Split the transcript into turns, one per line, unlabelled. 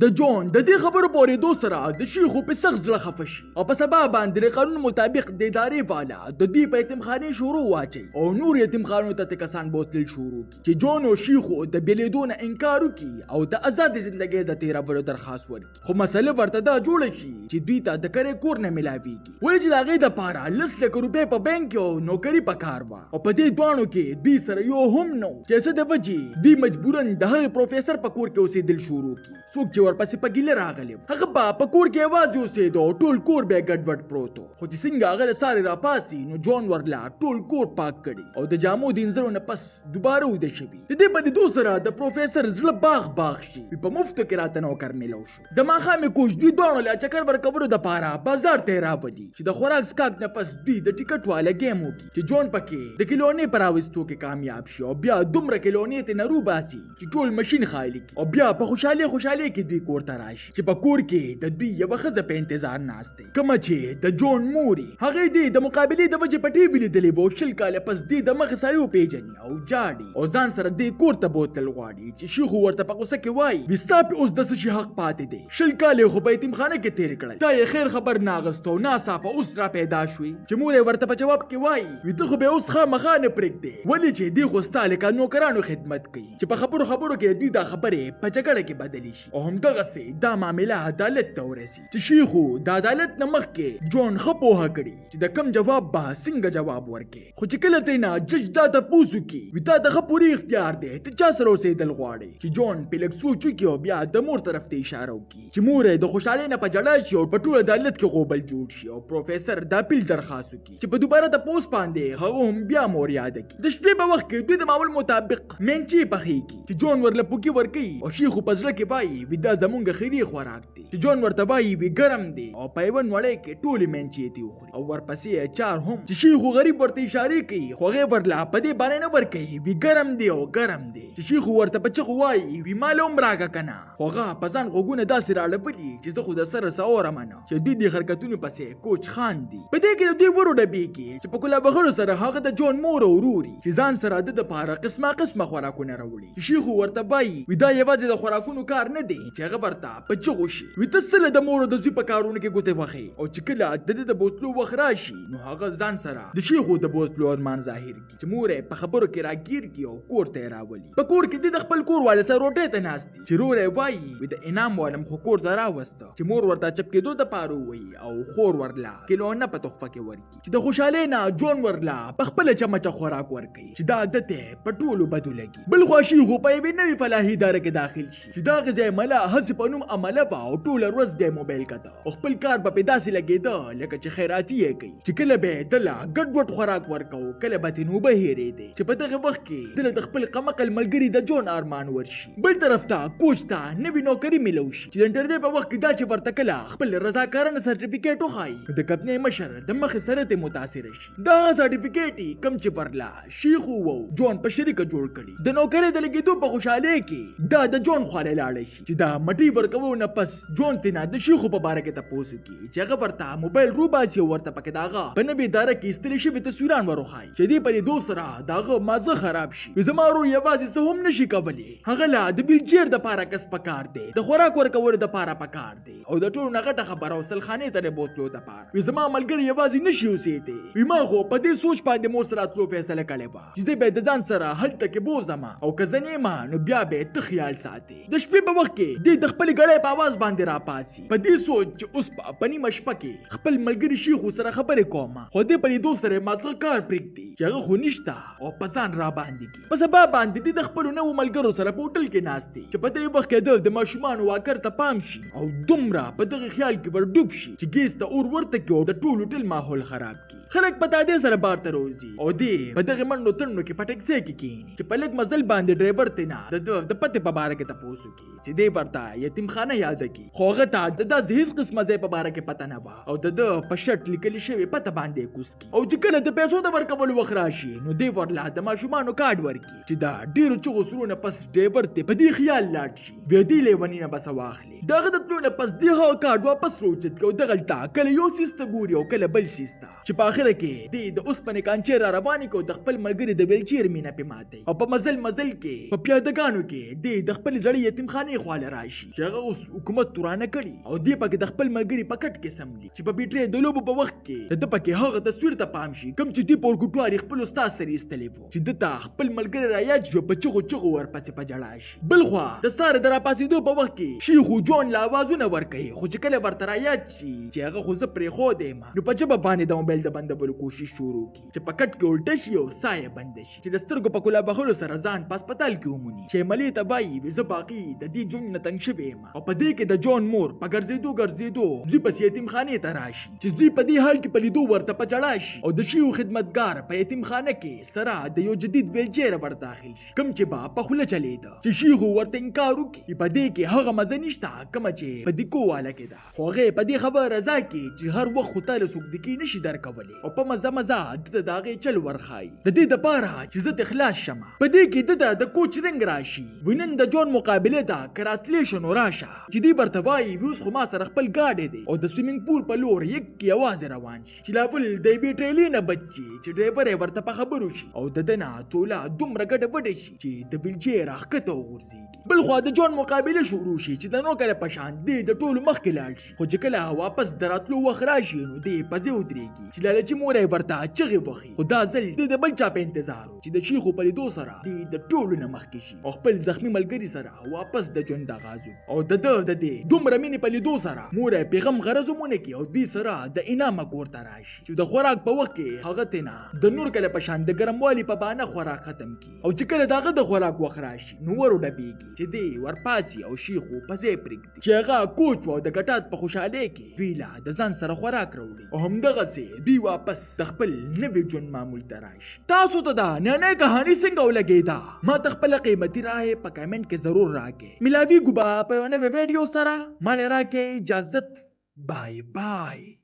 د جون د دې خبرو پورې دو سره د شیخو په سخت زړه خفه شي او په سبا باندې د قانون مطابق د ادارې والا د دوی په یتیمخانې شروع واچي او نور یتیمخانو ته کسان بوتل شروع کی چې جون او شیخو د بلیدون انکار وکي او د آزاد ژوندۍ د تیرولو درخواست ورکړي خو مسله ورته دا جوړه شي چې دوی ته د کرې کور نه ملاويږي ولې چې د هغې دپاره 10 لک روپۍ په بانک کې او نوکري پکار وه او په دې دواړو کې دوی سره یو هم نه چې څه د وجې دوی مجبورا د هغې پروفیسر په کور کې اوسېدل شروع کړي څوک چې ورپسې په ګیله راغلی هغه به په کور کې یوازې اوسېدو او ټول کور به یې ګډوډ پروت و خو چې څنګه هغه له سارې راپاسي نو جون ورله ټول کور پاک کړي او د جامو د انځرو نه پس دوباره ویده شوي د دې په لیدو سره د پروفیسر زړه باغ شي په مفتو کې راته نوکر میلو شو د ماښامې کوچ دوی دواړو له چکر ورکولو دپاره بازار ته یې راولي چې د خوراک څښاک نه پس دوی د ټیکټ والا ګیم وکړي چې جون پکې د کیلونې په راویستو کې کامیاب شي او بیا دومره کیلونې ترې نه روباسي چې ټول مشین خالي کړي او بیا په خوشحالۍ چې دوی کور ته راشي چې په کور کې د دوی یوه ښځه په انتظار ناست دی کومه چې د جون مور هغې دې د مقابلې د وجې په ټي وي لیدلې وه 10 کاله پس دې د مخې سړی وپېژني او جاړي او ځان سره دې کور ته بوتل غواړي چې شیخو ورته په غوسه کې وایي وي ستا پې اوس د څه شي حق پاتې دی 10 کاله خو په یتیمخانه کې تېر کړل تا یې خیر خبر نه اخیسته او ناڅاپه اوس را پیدا شوې چې مور یې ورته په جواب کې وایي وي ته خو به اوس خامخا نه پرېږدې ولې چې دې خو ستا لکه نوکرانو خدمت کوي چې په خبرو کې دوی دا خبرې په جګړه کې بدلې شي او همدغسې دا معامله عدالت ته ورسي چې شیخو د عدالت نه مخکې جون ښه پوهه کړي چې د کم جواب به څنګه جواب ورکړي خو چې کله ترېنه جج دا تپوس وکړي وي تا ته ښه پوره اختیار دی ته چا سره اوسېدل غواړې چې جون پرې لږ سوچ وکړي او بیا د مور طرف ته اشاره وکړي چې مور یې د خوشحالۍ نه په ژړا شي او په ټول عدالت کې غوبل جوړ شي او پروفیسر دا اپیل درخواست وکړي چې په دوباره تپوس باندې هغه هم بیا مور یاده کړي د شپې په وخت کې دوی د معمول مطابق مینچې پخېږي چې جون ورله پوکي ورکوي او شیخو په زړه کې وایي وي دا زمونږ خیري خوراک دی چې جون ورته وایي وي ګرم دی او په یوه نوړۍ کې ټولې مینچې دې وخوري او ورپسې چار هم چې شیخو غریب ورته اشارې کوي خو هغې ورله په دې باندې نه ورکوي وي ګرم دی او ګرم دی چې شیخو ورته په چغو وایي وي مال هم راکړه که نه خو هغه په ځان غوږونه داسې راړپلي چې زه خو د سره څه اورمه نه چې دوی دې حرکتونو پسې کوچ خان دي په دې کې د دوی ورو ډبېږي چې په کله بغلو سره هغه د جون مور او وروري چې ځان سره د دپاره قسمه خوراکونه راوړي چې شیخو ورته وایي وي دا یوازې د خوراکونو کار نه دی چې هغه ورته په چغو شي وي ته څه د مور او د زوی په کارونو کې ګوتې وهې او چې کله د ده د بوتلو وخت راشي نو هغه ځان سره د شیخو د بوتلو ارمان ظاهر کړي چې مور یې په خبرو کې راګیر کړي او کور ته یې راولي په کور کې د خپل کور والي سره روټۍ ته ناست دي چې رور یې وایي وي د انعام والم خو کور ته راوسته چې مور ورته چپ کېدو دپاره ووایي او خور ورله کیلونه په تحفه کې ورکړي چې د خوشحالۍ نه جون ورله په خپله چمچه خوراک ورکوي چې دا عادت یې په ټولو بدو لګي بل خوا شیخو په یوې نوې فلاحي اداره کې داخل شي چې دغه ځای ملا هسې په نوم عمله وه او ټوله ورځ بیا موبایل کته او خپل کار به پې داسې لګېده لکه چې خیراتي یې کوي چې کله به یې دله ګډوډ خوراک ورکو کله به ترې نوبه هېرېدې چې په دغه وخت کې دله د خپل قمقل ملګري د جون ارمان ورشي بل طرف ته کوچ ته نوې نوکري میلو شي چې د انټرویو په وخت کې دا چې ورته کله خپل رضاکارانه سرټیفیکیټ وښایي نو د کمپنۍ مشر د مخې سره ترې متاثره شي دغه سرټیفیکیټ یې کوم چې ورله شیخو و جون په شریکه جوړ کړي د نوکرۍ د لګېدو په خوشحالۍ کې دا د جون خواله لاړه شي چې دا مټۍ ورکوو نه پس جون ترېنه د شیخو په باره کې تپوس وکړي چې هغه ورته موبایل روباسي او ورته پکې د هغه په نوې اداره کې ایستلې شوي تصویران وروښایي چې دې په لیدو سره د هغه مازه خراب شي وي زما ورور یوازې څه هم نشي کولی هغه لا د بیلچیر دپاره کس پکار دی د خوراک ورکولو دپاره پکار دی او د ټولو نه غټه خبره وسلخانې ته د بوتلو دپاره وي زما ملګري یوازې نشي اوسېدی وي ما خو په دې سوچ باندې مور سره تلو فیصله کړې وه چې زه به د ځان سره هلته کې بوځمه او که زه نیمه نو بیا به ته خیال ساتې د شپې په وخت کې دې د خپلې ګړۍ په اواز باندې راپاسي په دې سوچ چې اوس په نیمه شپه کې خپل ملګري شیخو سره خبرې کومه خو دې په لیدو سره مازغه کار پرېږدي چې هغه خو نشته او په ځان را باندې کړي په سبا باندې دې د خپلو نوو ملګرو سره په هوټل کې ناست دی چې په دې وخت کې د ماشومانو واکر ته پام شي او دومره په دغه خیال کې ورډوب شي چې ګیس ته اور ورته کړي او د ټول هوټل ماحول خراب کړي خلک په تادې سره بار ته روځي او دې په دغه منډو تنډو کې په ټکسي کې کښېني چې په لږ مزل باندې ډرایور ته نه د پتې په باره کې تپوس وکړي چې دې ورته یتیمخانه یاده کړي خو هغه ته د داسې هېڅ قسمه ځای په باره کې پته نه وه او د ده په شرط لیکلي شوې پته باندې کوز کړي او چې کله د پیسو د ورکولو وخت راشي نو دې ورله د ماشومانو کارډ ورکړي چې دا ډېرو چغو سرونه پس ډرایور ته په دې خیال لاړ شي بیا دې لیوني نه به څه واخلي دغه د تلو نه پس دې هغه کارډ واپس راوچت کړي او دغلته کله یو سیز ته ګوري او کله بل سیز ته چې په آخره کې دې د اوسپنې کانچې را روانې کړي او د خپل ملګري د ویلچیر مینه پې ماتوي او په مزل کې په پیادهګانو کې دې د خپلې زړې یتیمخانې خواله راشي راشي چې هغه اوس حکومت تورانه کړي او دې پکې د خپل ملګري په کټ کې سملي چې په بیټرې د لوبو په وخت کې د پکې هغه تصویر ته پام شي کوم چې دې پورګوټواري خپل استاد سره ایستلی وو چې دته خپل ملګری را یاد شو په چغو ورپسې په جړا شي بل خوا د ساره د راپاسېدو په وخت کې شیخو جون لا آوازونه ورکوي خو چې کله ورته را یاد شي چې هغه خو زه پرېښودی یم نو په ژبه باندې د موبایل د بندولو کوشش شروع کړي چې په کټ کې الټه شي او ساه یې بنده شي چې د سترګو په کولا بخلو سره ځان په هسپتال کې وموني چې عملې ته وایي زه باقي د دې جون نه تنګ شوی یم او په دې کې د جون مور په ګرځېدو زی پس یتیمخانې ته راشي چې زی په دې حال کې په لیدو ورته په جړا شي او د شیو خدمتګار په یتیمخانه کې سره د یو جدید ویلچیر ور داخل شي کوم چې با په خوله چلیده چې شیخو ورته انکار وکړي په دې کې هغه مزه نشته کومه چې په دیکو والا کې ده خو هغې په دې خبره رضا کې چې هر وخت خو تاله څوک دیکې نشي درکولی او په مزه دته د هغې چل ورښایي د دې دپاره چې زه د خلاص شمه په دې کې دته د کوچ رنګ راشي وینن د جون مقابله ته که راتلی شو نو راشه چې دوی ورته وایي اوس خو ما سره خپل ګاډی دی او د سویمینګ پول په لور یک یوازې روان شي چې لاول د یوې ټریلې نه بچ شي چې ډرایور یې ورته په خبرو شي او د ده نه توله دومره ګډه وډه شي چې د ویلچیر راښکته وغورځېږي بل خوا د جون مقابله شروع شي چې د نو کله په شان دی د ټولو مخکې لاړ شي خو چې کله واپس د راتلو وخت راشي نو دی پزې ودرېږي چې لالچي مور یې ورته چغې وهي خو دا ځل دی د بل چا په انتظار و چې د شیخو په لیدو سره دی د ټولو نه مخکې شي او خپل زخمي ملګري سره واپس د ژوند آغاز او د ده د دې دومره مینې په لیدو سره مور یې پیغام غرض ومونه کړي او دوی سره د انعامه کور ته راشي چې د خوراک په وخت کې هغه تېنه د نور کله په شان د ګرموالي په بهانه خوراک ختم کړي او چې کله د هغه د خوراک وخت راشي نو ور وډبېږي چې دی ورپاسي او شیخو په ځای پرېږدي چې هغه کوچ و د کټات په خوشحالۍ کې دوی لا د ځان سره خوراک راوړي او همدغسې دوی واپس د خپل نوي ژوند معمول ته راشي تاسو ته دا نننۍ کهاني څنګه ولګېده ما ته خپله قیمتي رایې په کمنټ کې ضرور راکړئ ملاویږو به په یو نوي ویډیو سره ما راکړئ اجازت بای بای